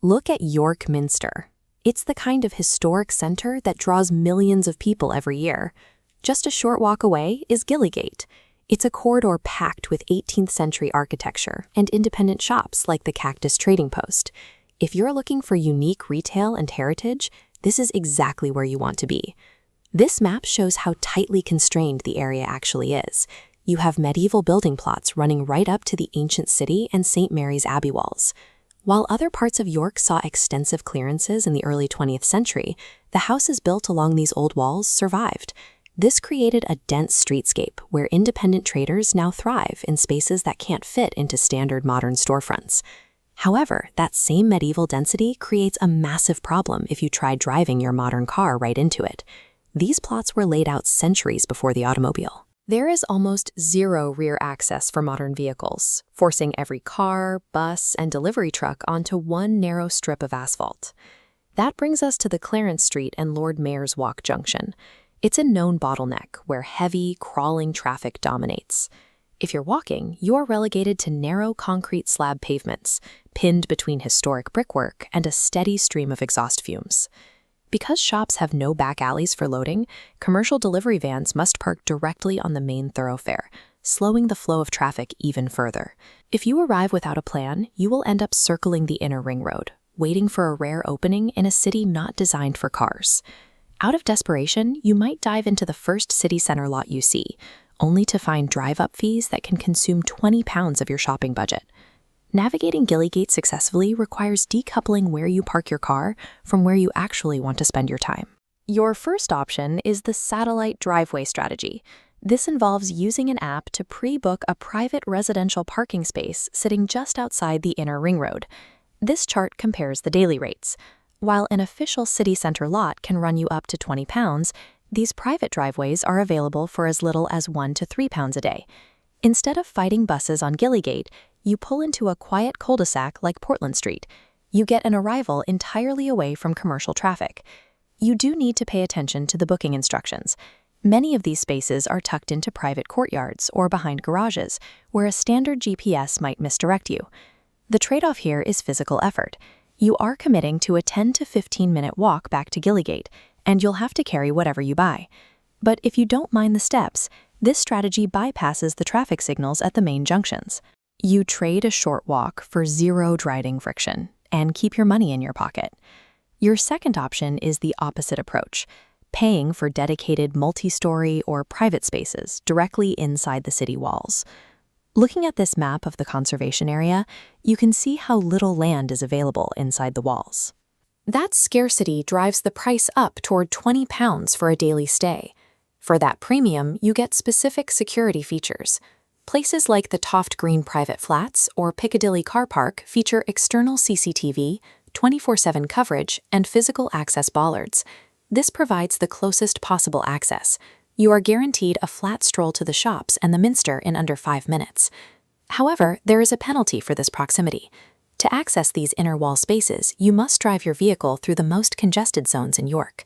Look at York Minster. It's the kind of historic center that draws millions of people every year. Just a short walk away is Gillygate. It's a corridor packed with 18th century architecture and independent shops like the Cactus Trading Post. If you're looking for unique retail and heritage, this is exactly where you want to be. This map shows how tightly constrained the area actually is. You have medieval building plots running right up to the ancient city and St. Mary's Abbey walls. While other parts of York saw extensive clearances in the early 20th century, the houses built along these old walls survived. This created a dense streetscape where independent traders now thrive in spaces that can't fit into standard modern storefronts. However, that same medieval density creates a massive problem if you try driving your modern car right into it. These plots were laid out centuries before the automobile. There is almost zero rear access for modern vehicles, forcing every car, bus, and delivery truck onto one narrow strip of asphalt. That brings us to the Clarence Street and Lord Mayor's Walk junction. It's a known bottleneck where heavy, crawling traffic dominates. If you're walking, you're relegated to narrow concrete slab pavements, pinned between historic brickwork and a steady stream of exhaust fumes. Because shops have no back alleys for loading, commercial delivery vans must park directly on the main thoroughfare, slowing the flow of traffic even further. If you arrive without a plan, you will end up circling the inner ring road, waiting for a rare opening in a city not designed for cars. Out of desperation, you might dive into the first city center lot you see, only to find drive-up fees that can consume 20 pounds of your shopping budget. Navigating Gillygate successfully requires decoupling where you park your car from where you actually want to spend your time. Your first option is the satellite driveway strategy. This involves using an app to pre-book a private residential parking space sitting just outside the inner ring road. This chart compares the daily rates. While an official city center lot can run you up to 20 pounds, these private driveways are available for as little as 1 to 3 pounds a day. Instead of fighting buses on Gillygate, you pull into a quiet cul-de-sac like Portland Street. You get an arrival entirely away from commercial traffic. You do need to pay attention to the booking instructions. Many of these spaces are tucked into private courtyards or behind garages, where a standard GPS might misdirect you. The trade-off here is physical effort. You are committing to a 10 to 15-minute walk back to Gillygate, and you'll have to carry whatever you buy. But if you don't mind the steps, this strategy bypasses the traffic signals at the main junctions. You trade a short walk for zero driving friction and keep your money in your pocket. Your second option is the opposite approach, paying for dedicated multi-story or private spaces directly inside the city walls. Looking at this map of the conservation area, you can see how little land is available inside the walls. That scarcity drives the price up toward 20 pounds for a daily stay. For that premium, you get specific security features. Places like the Toft Green Private Flats or Piccadilly Car Park feature external CCTV, 24/7 coverage, and physical access bollards. This provides the closest possible access. You are guaranteed a flat stroll to the shops and the Minster in under 5 minutes. However, there is a penalty for this proximity. To access these inner wall spaces, you must drive your vehicle through the most congested zones in York.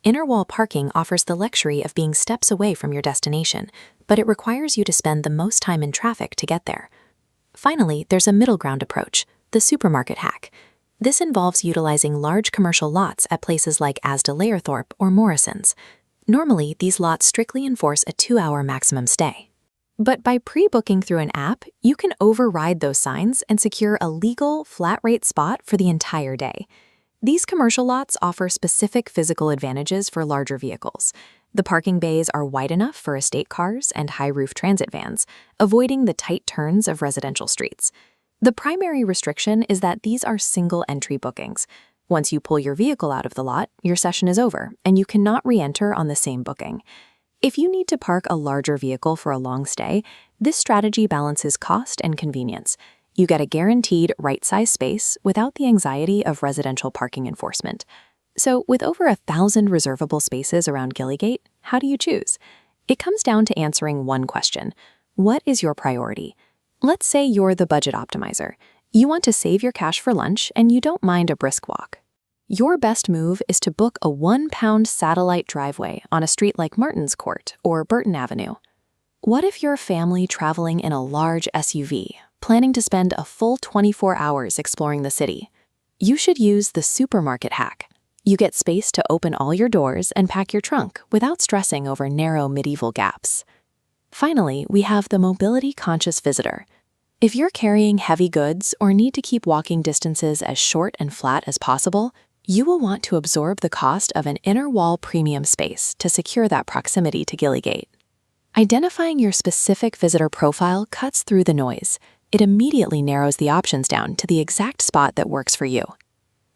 Inner wall parking offers the luxury of being steps away from your destination, but it requires you to spend the most time in traffic to get there. Finally, there's a middle ground approach, the supermarket hack. This involves utilizing large commercial lots at places like Asda Layerthorpe or Morrison's. Normally, these lots strictly enforce a 2-hour maximum stay. But by pre-booking through an app, you can override those signs and secure a legal, flat-rate spot for the entire day. These commercial lots offer specific physical advantages for larger vehicles. The parking bays are wide enough for estate cars and high-roof transit vans, avoiding the tight turns of residential streets. The primary restriction is that these are single-entry bookings. Once you pull your vehicle out of the lot, your session is over, and you cannot re-enter on the same booking. If you need to park a larger vehicle for a long stay, this strategy balances cost and convenience. You get a guaranteed right-size space without the anxiety of residential parking enforcement. So, with over 1,000 reservable spaces around Gillygate, how do you choose? It comes down to answering one question. What is your priority? Let's say you're the budget optimizer. You want to save your cash for lunch, and you don't mind a brisk walk. Your best move is to book a 1-pound satellite driveway on a street like Martin's Court or Burton Avenue. What if you're a family traveling in a large SUV, planning to spend a full 24 hours exploring the city? You should use the supermarket hack. You get space to open all your doors and pack your trunk without stressing over narrow medieval gaps. Finally, we have the mobility-conscious visitor. If you're carrying heavy goods or need to keep walking distances as short and flat as possible, you will want to absorb the cost of an inner wall premium space to secure that proximity to Gillygate. Identifying your specific visitor profile cuts through the noise. It immediately narrows the options down to the exact spot that works for you.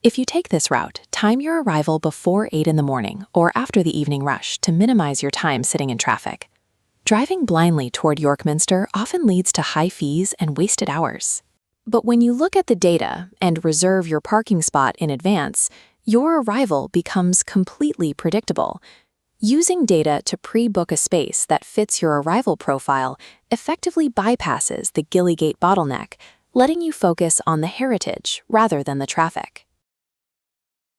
If you take this route, time your arrival before 8 in the morning or after the evening rush to minimize your time sitting in traffic. Driving blindly toward Yorkminster often leads to high fees and wasted hours. But when you look at the data and reserve your parking spot in advance, your arrival becomes completely predictable. Using data to pre-book a space that fits your arrival profile effectively bypasses the Gillygate bottleneck, letting you focus on the heritage rather than the traffic.